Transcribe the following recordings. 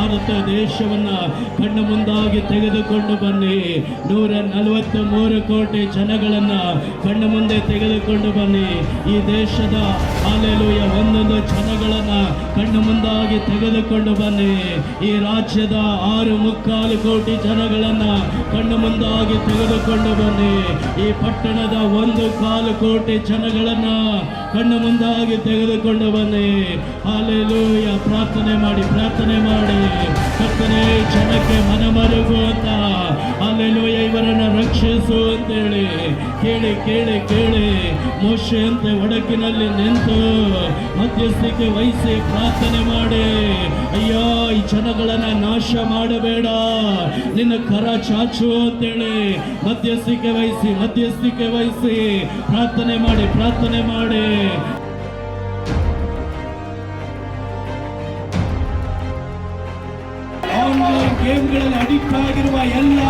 ಭಾರತ ದೇಶವನ್ನ ಕಣ್ಣು ಮುಂದಾಗಿ ತೆಗೆದುಕೊಂಡು ಬನ್ನಿ. 143 ಕೋಟಿ ಜನಗಳನ್ನ ಕಣ್ಣು ಮುಂದೆ ತೆಗೆದುಕೊಂಡು ಬನ್ನಿ. ಈ ದೇಶದ ಹಾಲೆಲೂಯ ಒಂದೊಂದು ಜನಗಳನ್ನ ಕಣ್ಣು ಮುಂದಾಗಿ ತೆಗೆದುಕೊಂಡು ಬನ್ನಿ. ಈ ರಾಜ್ಯದ 6.25 ಕೋಟಿ ಜನಗಳನ್ನ ಕಣ್ಣು ಮುಂದಾಗಿ ತೆಗೆದುಕೊಂಡು ಬನ್ನಿ. ಈ ಪಟ್ಟಣದ 1.25 ಕೋಟಿ ಜನಗಳನ್ನ ಕಣ್ಣು ಮುಂದಾಗಿ ತೆಗೆದುಕೊಂಡು ಬನ್ನಿ. ಹಾಲೆಲೂಯ. ಪ್ರಾರ್ಥನೆ ಮಾಡಿ ಕರ್ತನೇ ಜನಕ್ಕೆ ಮನಮರುಗು ಅಂತ, ಹಾಲೆಲೂಯ, ಇವರನ್ನ ರಕ್ಷಿಸು ಅಂತೇಳಿ ಕೇಳಿ ಮೋಶೆ ಅಂತೆ ಒಡಕಿನಲ್ಲಿ ನಿಂತು ಮಧ್ಯಸ್ಥಿಕೆ ವಹಿಸಿ ಪ್ರಾರ್ಥನೆ ಮಾಡಿ, ಅಯ್ಯೋ ಈ ಜನಗಳನ್ನ ನಾಶ ಮಾಡಬೇಡ, ನಿನ್ನ ಕರ ಚಾಚು ಅಂತೇಳಿ ಮಧ್ಯಸ್ಥಿಕೆ ವಹಿಸಿ ಪ್ರಾರ್ಥನೆ ಮಾಡಿ ಆನ್ಲೈನ್ ಗೇಮ್ಗಳಲ್ಲಿ ಅಡಿಕ್ಟ್ ಆಗಿರುವ ಎಲ್ಲ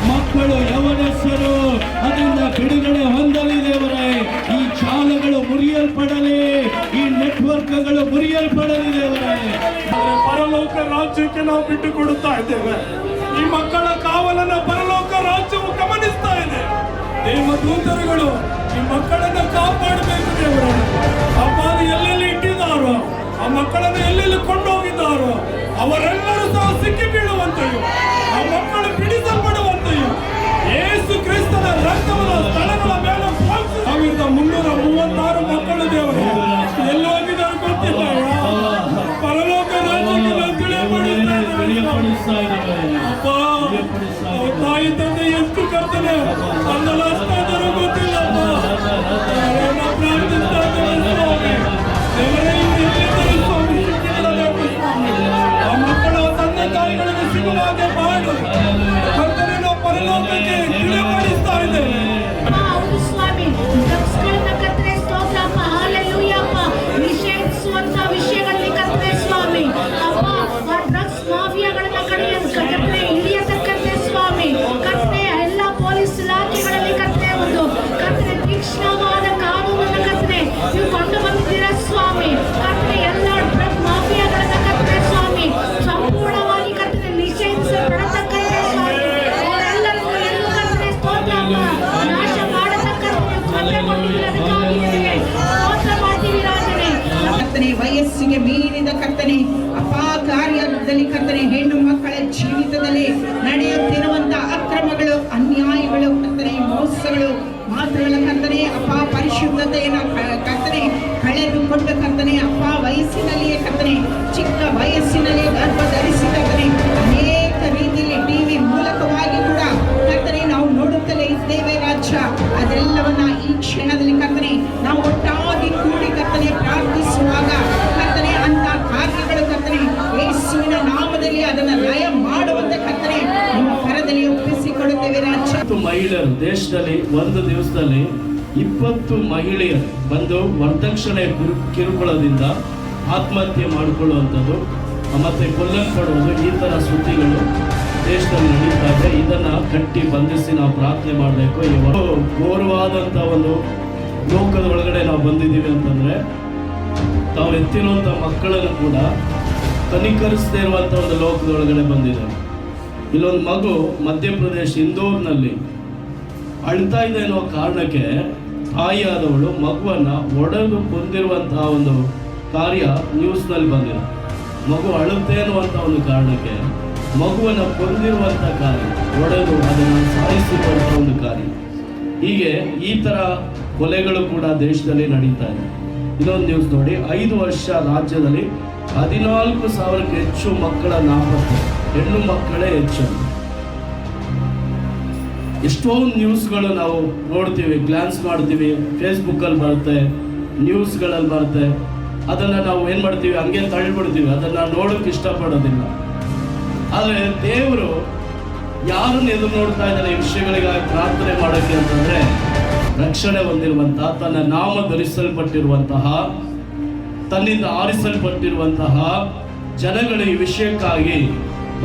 ಮಕ್ಕಳು ಯೌವನಸ್ಥರು ಅದರಿಂದ ಬಿಡುಗಡೆ ಹೊಂದಲಿ ದೇವರೇ. ಈ ಜಾಲಗಳು ಮುರಿಯಲ್ಪಡಲಿ, ಈ ನೆಟ್ವರ್ಕ್ಗಳು ಮುರಿಯಲ್ಪಡಲಿ ದೇವರೇ. ಪರಲೋಕ ರಾಜ್ಯಕ್ಕೆ ನಾವು ಬಿಟ್ಟು ಕೊಡುತ್ತಾ ಇದ್ದೇವೆ. ಈ ಮಕ್ಕಳ ಕಾವಲನ್ನು ಪರಲೋಕ ರಾಜ್ಯವು ಗಮನಿಸ್ತಾ ಇದೆ. ದೇವದೂತರುಗಳು ಈ ಮಕ್ಕಳನ್ನು ಕಾಪಾಡಬೇಕು ದೇವರೇ. ಅಪಾದ ಎಲ್ಲೆಲ್ಲಿ ಇಟ್ಟಿದ್ದಾರೋ, ಆ ಮಕ್ಕಳನ್ನು ಎಲ್ಲೆಲ್ಲಿ ಕೊಂಡೋಗಿದ್ದಾರೋ ಅವರೆಲ್ಲರೂ ಸಹ ಸಿಕ್ಕಿ ಬೀಳುವಂತೆಯೂ, ಆ ಮಕ್ಕಳು ಬಿಡಿಸಲ್ಪಡುವಂತೆಯೂ ಯೇಸು ಕ್ರಿಸ್ತನ ರಕ್ತದ ಸ್ಥಳಗಳ ಮೇಲೆ 1336 ಮಕ್ಕಳು ದೇವರು ಎಲ್ಲಿ ಹೋಗಿದ್ದಾರೆ ಗೊತ್ತಿಲ್ಲ. ಪರಲೋಕ ರಾಜ್ಯಕ್ಕೆ ತಿಳಿಯಪಡಿಸ್ತಾ ಅಪ್ಪ, ತಾಯಿ ತಂದೆ ಎಷ್ಟು ಕರ್ತನೆ ಅಂದಲಾದರೂ ಗೊತ್ತಿಲ್ಲಪ್ಪ. ಪ್ರಾರ್ಥಿಸ್ತಾ ಆ ಮಕ್ಕಳ ತಂದೆ ತಾಯಿಗಳಿಗೆ ಸಿಗುವಾಗೆ ಮಾಡು. ಕರ್ತನೆ ನಾವು ಪರಲೋಕಕ್ಕೆ ತಿಳಿಯಪಡಿಸ್ತಾ ಇದ್ದೇವೆ. ಹೌದು ಸ್ವಾಮಿ, ಡ್ರಗ್ಸ್ಗಳನ್ನ ಕರ್ತನೆ ಸ್ತೋತ್ರ ಅಪ್ಪ, ಹಾಲೆಲೂಯ ಅಪ್ಪ, ನಿಷೇಧಿಸುವಂತ ವಿಷಯಗಳಲ್ಲಿ ಕರ್ತನೆ ಸ್ವಾಮಿ ಅಪ್ಪ, ಆ ಡ್ರಗ್ಸ್ ಮಾಫಿಯಾಗಳನ್ನ ಕರ್ತನೆ ಹಿಡಿಯತಕ್ಕಂತೆ ಸ್ವಾಮಿ ಕರ್ತನೆ ಎಲ್ಲ ಪೊಲೀಸ್ ಇಲಾಖೆಗಳಲ್ಲಿ ಕರ್ತನೆ ಒಂದು ಕರ್ತನೆ ತೀಕ್ಷ್ಣವಾದ ಕಾನೂನನ್ನು ಕರ್ತನೆ ನೀವು ಕೊಂಡು ಬಂದಿದ್ದೀರಾ ಸ್ವಾಮಿ. ಕರ್ತನೆ ಎಲ್ಲ ಡ್ರಗ್ ಮಾಫಿಯಾಗಳನ್ನ ಕರ್ತನೆ ಸ್ವಾಮಿ ಸಂಪೂರ್ಣವಾಗಿ ಕರ್ತನೆ ನಿಷೇಧಿಸಲ್ಪಡತಕ್ಕಂತೆ ಸ್ವಾಮಿ ಅವರೆಲ್ಲರನ್ನು ಎಲ್ಲೂ ಕರ್ತನೆ ಸ್ತೋತ್ರ ಅಪ್ಪ ನಾಶ ಮಾಡತಕ್ಕಂತೆ ಕರ್ತನೆ ಕೊಟ್ಟಿದ್ದೀರಾ. ಸ್ತೋತ್ರ ಮಾಡ್ತೀವಿ ರಾಜನೇ. ಕರ್ತನೆ ವಯಸ್ಸಿಗೆ ಮೀರಿದ ಕರ್ತನೆ ಅಪ್ಪ ಕಾರ್ಯದಲ್ಲಿ ಕರ್ತನೆ ಹೆಣ್ಣು ಮಕ್ಕಳ ಜೀವಿತದಲ್ಲಿ ನಡೆಯುತ್ತಿರುವಂತ ಅಕ್ರಮಗಳು, ಅನ್ಯಾಯಗಳು, ಕರ್ತನೆ ಮೋಸಗಳು ಮಾತ್ರಗಳ ಕರ್ತನೆ ಅಪ್ಪ ಪರಿಶುದ್ಧತೆಯನ್ನು ಕರ್ತನೆ ಕಳೆದುಕೊಂಡು ಕರ್ತನೆ ಅಪ್ಪ ವಯಸ್ಸಿನಲ್ಲಿಯೇ ಕರ್ತನೆ ಚಿಕ್ಕ ವಯಸ್ಸಿನಲ್ಲಿ ಗರ್ಭ ಧರಿಸಿ ಕರ್ತನೆ ಅನೇಕ ರೀತಿಯಲ್ಲಿ ಟಿವಿ ಮೂಲಕವಾಗಿ ಕೂಡ ಕರ್ತನೆ ನಾವು ನೋಡುತ್ತಲೇ ಇದ್ದೇವೆ ರಾಜ್ಯ. ಅದೆಲ್ಲವನ್ನ ಈ ಕ್ಷಣದಲ್ಲಿ ಕರ್ತನೆ ನಾವು ಒಟ್ಟಾಗಿ ಕೂಡಿ ಕರ್ತನೆ ಪ್ರಾರ್ಥಿಸುವಾಗ ಕರ್ತನೆ ಅಂತ ಕಾರ್ಯಗಳು ಕರ್ತನೆ ಯೇಸುವಿನ ನಾಮದಲ್ಲಿ ಅದನ್ನು ಲಯ ಮಾಡುವಂತೆ ಕರ್ತನೆ ನಿಮ್ಮ ಕರದಲ್ಲಿ ಒಪ್ಪಿಸಿಕೊಡುತ್ತೇವೆ ರಾಜ್ಯ. ಮಹಿಳೆಯರು ದೇಶದಲ್ಲಿ ಒಂದು ದಿವಸದಲ್ಲಿ 20 ಮಹಿಳೆಯರು ಬಂದು ವರದಕ್ಷಿಣೆ ಕಿರುಕುಳದಿಂದ ಆತ್ಮಹತ್ಯೆ ಮಾಡಿಕೊಳ್ಳುವಂಥದ್ದು ಮತ್ತೆ ಕೊಲ್ಲಲ್ಪಡುವುದು, ಈ ತರ ಸುದ್ದಿಗಳು ದೇಶದಲ್ಲಿ ನಡೀತಾ ಇದೆ. ಇದನ್ನ ಕಟ್ಟಿ ಬಂಧಿಸಿ ನಾವು ಪ್ರಾರ್ಥನೆ ಮಾಡಬೇಕು. ಇವರು ಘೋರವಾದಂಥ ಒಂದು ಲೋಕದ ಒಳಗಡೆ ನಾವು ಬಂದಿದ್ದೀವಿ ಅಂತಂದ್ರೆ ತಾವು ಎತ್ತಿರುವಂಥ ಮಕ್ಕಳನ್ನು ಕೂಡ ಕನಿಕರಿಸದೇ ಇರುವಂಥ ಒಂದು ಲೋಕದೊಳಗಡೆ ಬಂದಿದೆ. ಇಲ್ಲೊಂದು ಮಗು ಮಧ್ಯಪ್ರದೇಶ ಇಂದೋರ್ನಲ್ಲಿ ಅಳ್ತಾ ಇದೆ ಅನ್ನೋ ಕಾರಣಕ್ಕೆ ತಾಯಿಯಾದವಳು ಮಗುವನ್ನ ಒಡೆದು ಕೊಂದಿರುವಂತಹ ಒಂದು ಕಾರ್ಯ ನ್ಯೂಸ್ನಲ್ಲಿ ಬಂದಿದೆ. ಮಗು ಅಳುತ್ತೆ ಅನ್ನುವಂಥ ಒಂದು ಕಾರಣಕ್ಕೆ ಮಗುವನ್ನು ಕೊಂದಿರುವಂಥ ಕಾರ್ಯ, ಒಡೆದು ಅದನ್ನು ಸಾಯಿಸಿರುವಂಥ ಒಂದು ಕಾರ್ಯ. ಹೀಗೆ ಈ ಥರ ಕೊಲೆಗಳು ಕೂಡ ದೇಶದಲ್ಲಿ ನಡೀತಾ ಇದೆ. ಇದೊಂದು ನ್ಯೂಸ್ ನೋಡಿ, 5 ವರ್ಷ ರಾಜ್ಯದಲ್ಲಿ 14,000ಕ್ಕೂ ಹೆಚ್ಚು ಮಕ್ಕಳ ನಾಪತ್ತೆ, ಹೆಣ್ಣು ಮಕ್ಕಳೇ ಹೆಚ್ಚು. ಎಷ್ಟೊಂದು ನ್ಯೂಸ್ಗಳು ನಾವು ನೋಡ್ತೀವಿ, ಗ್ಲಾನ್ಸ್ ಮಾಡ್ತೀವಿ, ಫೇಸ್ಬುಕ್ಕಲ್ಲಿ ಬರುತ್ತೆ, ನ್ಯೂಸ್ಗಳಲ್ಲಿ ಬರುತ್ತೆ. ಅದನ್ನು ನಾವು ಏನು ಮಾಡ್ತೀವಿ, ಹಂಗೆ ತಳ್ಳಿಬಿಡ್ತೀವಿ, ಅದನ್ನು ನೋಡೋಕೆ ಇಷ್ಟಪಡೋದಿಲ್ಲ. ಆದರೆ ದೇವರು ಯಾರನ್ನು ಎದುರು ನೋಡ್ತಾ ಇದ್ದಾರೆ ಈ ವಿಷಯಗಳಿಗಾಗಿ ಪ್ರಾರ್ಥನೆ ಮಾಡೋಕ್ಕೆ ಅಂತಂದರೆ, ರಕ್ಷಣೆ ಹೊಂದಿರುವಂತಹ, ತನ್ನ ನಾಮ ಧರಿಸಲ್ಪಟ್ಟಿರುವಂತಹ, ತನ್ನಿಂದ ಆರಿಸಲ್ಪಟ್ಟಿರುವಂತಹ ಜನಗಳು ಈ ವಿಷಯಕ್ಕಾಗಿ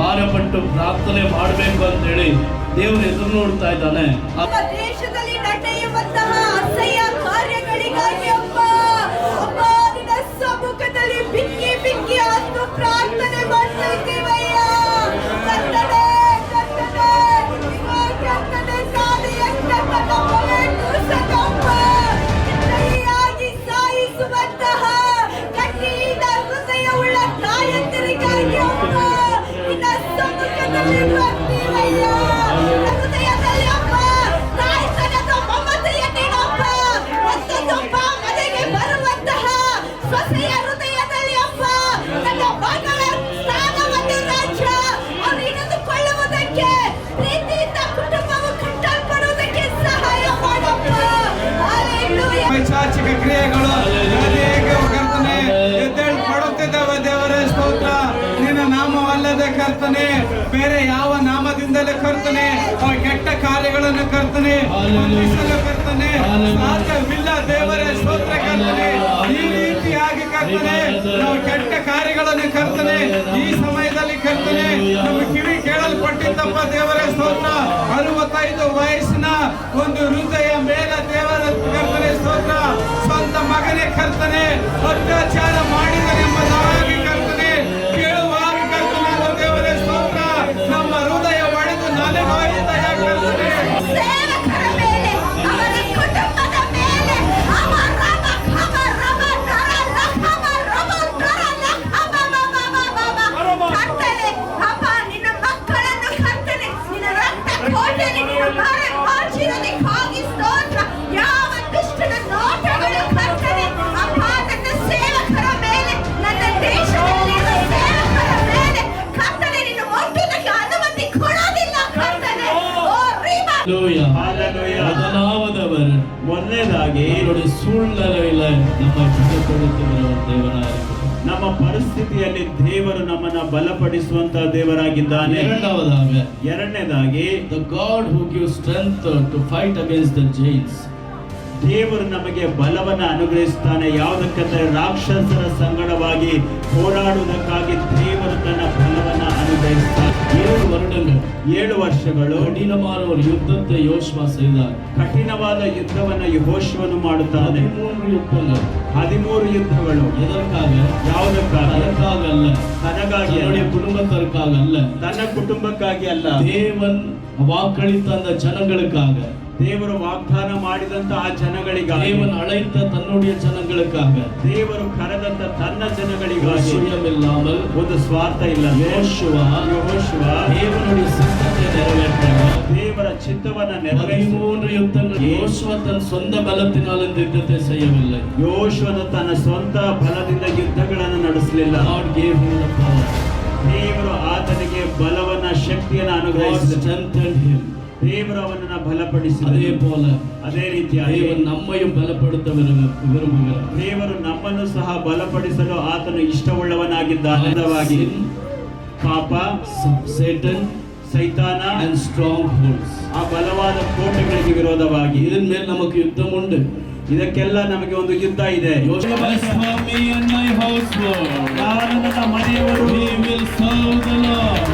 ಭಾರಪಟ್ಟು ಪ್ರಾರ್ಥನೆ ಮಾಡಬೇಕು ಅಂತೇಳಿ ದೇವರು ಎದುರು ನೋಡ್ತಾ ಇದ್ದಾನೆ. ದೇಶದಲ್ಲಿ ನಡೆಯುವಂತಹ ಅಸಹ್ಯ ಕಾರ್ಯಗಳಿಗಾಗಿ ಅಪ್ಪ ನಿನ್ನ ಸಮ್ಮುಖದಲ್ಲಿ ಬಿಕ್ಕಿ ಬಿಕ್ಕಿ ಅಂದು ಪ್ರಾರ್ಥನೆ ಮಾಡ್ತಾ ಇದ್ದೇವಯ್ಯ. ಸ್ಪಂದಿಸಲು ಕರ್ತನೆ ಸಾಧ್ಯವಿಲ್ಲ ದೇವರೇ. ಸ್ತೋತ್ರ ಕರ್ತನೆ. ಈ ರೀತಿಯಾಗಿ ಕರ್ತನೆ ನಾವು ಕೆಟ್ಟ ಕಾರ್ಯಗಳನ್ನು ಕರ್ತನೆ ಈ ಸಮಯದಲ್ಲಿ ಕರ್ತನೆ ನಮ್ಮ ಕಿವಿ ಕೇಳಲ್ಪಟ್ಟಿದ್ದಪ್ಪ ದೇವರೇ. ಸ್ತೋತ್ರ. 65 ವಯಸ್ಸಿನ ಒಂದು ಹೃದಯ ಮೇಲೆ ದೇವರ ಕರ್ತನೆ ಸ್ತೋತ್ರ. ಸ್ವಂತ ಮಗನೇ ಕರ್ತನೆ ಅತ್ಯಾಚಾರ ಮಾಡಿದನೆಂಬುದಾಗಿ ಕರ್ತನೆ ಕೇಳುವಾಗ ಕರ್ತನೆ ದೇವರೇ ಸ್ತೋತ್ರ. ನಮ್ಮ ಹೃದಯ ಒಡೆದು ನಲೆಗಾಯಿದೆಯ ಕರ್ತನೆ. ಸೇವಕರ ಮೇಲೆ, ಅವರ ಕುಟುಂಬದ ಮೇಲೆ, ಕರ್ತನೆ ಅಪ್ಪ ನಿನ್ನ ಮಕ್ಕಳನ್ನು ಕರ್ತನೆ ನಿನ್ನ ರಕ್ತ ಕೋಟೆಯಲ್ಲಿ ನಿನ್ನ ಮರೆಮಾಚಿರೋದಕ್ಕಾಗಿ ಸ್ತೋತ್ರ. ಯಾವ ದುಷ್ಟನ ನೋಟಗಳು ಕರ್ತನೆ ಅಪ್ಪ ನನ್ನ ಸೇವಕರ ಮೇಲೆ, ನನ್ನ ದೇಶದಲ್ಲಿರುವ ಸೇವಕರ ಮೇಲೆ ಕರ್ತನೆ ನಿನ್ನ ಒಟ್ಟುವುದಕ್ಕೆ ಅನುಮತಿ ಕೊಡೋದಿಲ್ಲ ಕರ್ತನೆ. ಓ ರೀಮಾ ಮೊದಲಾದವರು ಮೊದಲನೇದಾಗಿ ನೋಡಿ ಸುಳ್ಳಲ್ಲ ನಮ್ಮ ಜೀವಕೊಡುತ್ತಿರುವ ದೇವರಾಗಿ ನಮ್ಮ ಪರಿಸ್ಥಿತಿಯಲ್ಲಿ ದೇವರು ನಮ್ಮನ್ನ ಬಲಪಡಿಸುವಂತ ದೇವರಾಗಿದ್ದಾನೆ. ಎರಡನೇದಾಗಿ the God who gives strength to fight against the giants. ದೇವರು ನಮಗೆ ಬಲವನ್ನ ಅನುಗ್ರಹಿಸುತ್ತಾನೆ. ಯಾವುದಕ್ಕಂದ್ರೆ ರಾಕ್ಷಸರ ಸಂಗಡವಾಗಿ ಹೋರಾಡುವುದಕ್ಕಾಗಿ ದೇವರು ತನ್ನ ಬಲವನ್ನ ಅನುಗ್ರಹಿಸುತ್ತಾನೆ. 7 ವರ್ಷಗಳು ಕಠಿಣವಾದ ஒரு யுத்தத்தை யோசுவா செய்தார். ಕಠಿಣವಾದ ಯುದ್ಧವನ್ನು ಯೆಹೋಶುವನು ಮಾಡುತ್ತಾನೆ. 13 ಯುದ್ಧಗಳು. ಎದಕ್ಕಾಗ? ಯಾವುದಕ್ಕಾಗಿ? ಅದಕ್ಕಾಗಿ ಅಲ್ಲ, ತನಗಾಗಿ ಅಲ್ಲ, ತನ್ನುடைய குடும்பத்திற்காக அல்ல, ತನ್ನ ಕುಟುಂಬಕ್ಕಾಗಿ ಅಲ್ಲ, தேவன் வாக்களித்த அந்த ஜனங்களுக்காக, ದೇವರು ವಾಗ್ದಾನ ಮಾಡಿದಂತ ಆ ಜನಗಳಿಗಾಗಿ, தேவன் அழைத்த தன்னுடைய ஜனங்களுக்காக, ದೇವರು ಕರೆದಂತ ತನ್ನ ಜನಗಳಿಗಾಗಿ, சுயமில்லாமல் ಒಂದು ಸ್ವಾರ್ಥ ಇಲ್ಲ. ಯೆಹೋಶುವ ದೇವನುடைய சித்தத்தை நிறைவேற்ற ದೇವರ ಚಿತ್ತವನ್ನ ನೆರವೇರಿಸಿ 13 ಯುದ್ಧಗಳು ಯೆಹೋಶುವ ತನ್ನ ಸ್ವಂತ ಬಲத்தினால் இந்த ಯುದ್ಧத்தை செய்யவில்லை. ಯೋಶುವನು ತನ್ನ ಸ್ವಂತ ಬಲದಿಂದ ಯುದ್ಧಗಳನ್ನು ನಡೆಸಲಿಲ್ಲ. God gave him the power. ದೇವರು ಆತನಿಗೆ ಬಲವನ್ನ ಶಕ್ತಿಯನ್ನು God ಅನುಗ್ರಹಿಸಿದ. strengthened him. ದೇವರು ಅವನನ್ನ ಬಲಪಡಿಸಿದ. அதே போல ಅದೇ ರೀತಿಯಾಗಿ தேவன் நம்மையும் பலப்படுத்த விரும்புகிறார். ದೇವರು ನಮ್ಮನ್ನು ಸಹ ಬಲಪಡಿಸಲು ಆತನು ಇಷ್ಟವುಳ್ಳವನಾಗಿದ್ದಾನೆ. ಪಾಪ, Satan ಸೈತಾನ and strongholds. ಆ ಬಲವಾದ ಕೋಟೆಗಳಿಗೆ ವಿರೋಧವಾಗಿ இதன் மேல் நமக்கு யுத்தம் உண்டு. ಇದಕ್ಕೆಲ್ಲ ನಮಗೆ ಒಂದು ಯುದ್ಧ ಇದೆ. As for me and my household, ನಾನು ನನ್ನ ಮನೆಯವರು we will serve the Lord.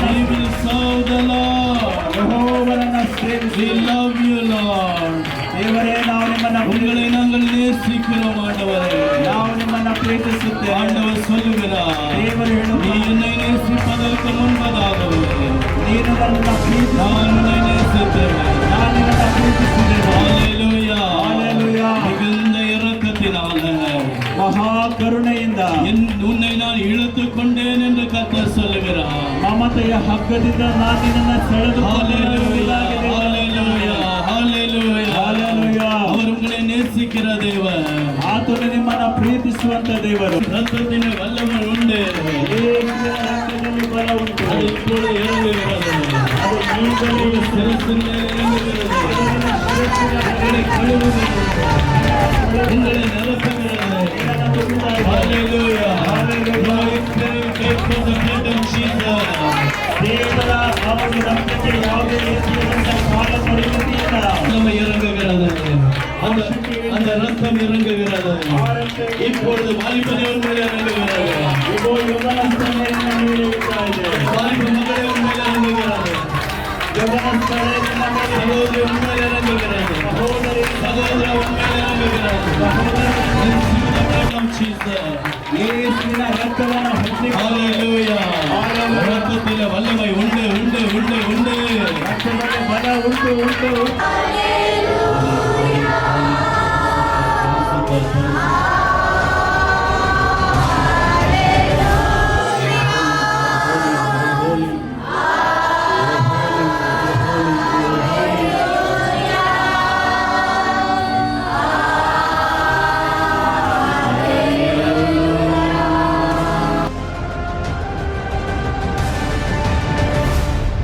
We will serve the Lord. ಯೆಹೋವನನ್ನ ಸೇವಿಸಿ. We love you, Lord. ದೇವರೇ, ನಾವು ನಿಮ್ಮನ್ನ உங்களை நாங்கள் நேசிக்கிறோம் ஆண்டவரே. ನಾವು ನಿಮ್ಮನ್ನ ಪ್ರೀತಿಸುತ್ತೇವೆ. ஆண்டவர் சொல்லுகிறார், ದೇವರು நீ ಹೇಳುತ್ತಾರೆ, என்னை நேசிப்பதற்கு முன்பதாகவே ನೀನು ನನ್ನನ್ನ ಪ್ರೀತಿಸು. நான் உன்னை நேசித்தேன். ನಾನು ನಿನ್ನನ್ನ ಪ್ರೀತಿಸಿದ್ದೇನೆ. ஹalleluya. ஹalleluya. மிகுந்த இரக்கத்தினால ಮಹಾ ಕರುಣೆಯಿಂದ உன்னை நான் இழுத்துக் கொண்டேன் என்று கர்த்தர் சொல்லுகிறார். ಮಮತೆಯ ಹಗ್ಗದಿಂದ ನಾನು ನಿನ್ನನ್ನ ஹalleluya. ಸೆಳೆದುಕೊಳ್ಳಲಾಗಿದೆ. ஹalleluya. ஹalleluya. ஹalleluya. அவர் உங்களை நேசிக்கிற தேவன். ಆತನು ನಿಮ್ಮನ್ನ ಪ್ರೀತಿಸುವಂತ ದೇವರು. ரத்தத்தின் வல்லமை உண்டு. ಯೇಸುವಿನ ರಕ್ತದಲ್ಲಿ ಬಲ ಉಂಟು. அது இப்பொழுது இறங்குகிறது. ಅದು ಈಗಲೂ சிரசின் மேல் இறங்குகிறது. உங்களை கழுவுகிறது. உங்களை நிரப்புகிறது. Hallelujah. Glory to the blood of Jesus. ದೇವರ ಅವರ ರಕ್ತಕ್ಕೆ ಯಾವುದೇ ರೀತಿಯಾದಂತ ಪಾಪ ಪಡೆಯುವುದಿಲ್ಲ. நம்ம இறங்குகிறது. அந்த ரத்தம் இறங்குகிறது. இப்பொழுது வாலிபன் மேலே இறங்குகிறது. ಇದು ಯುವನಸ್ಥಳೆಯನ್ನು ನೀಡುತ್ತಾ ಇದೆ. வாலிப மகளே மேலே இறங்குகிறது. ಯುವನಸ್ಥಳೆಯನ್ನು சகோதரி உண்மையில் இறங்குகிறது. சகோதர உண்மையில் இறங்குகிறது. ಯೇಸುವಿನ ರಕ್ತವನ್ನು ಹೊಂದಿ Hallelujah. ರಕ್ತத்தில் வல்லமை உண்டு உண்டு உண்டு உண்டு. ರಕ್ತದಲ್ಲಿ ಬಲ ಉಂಟು ಉಂಟು.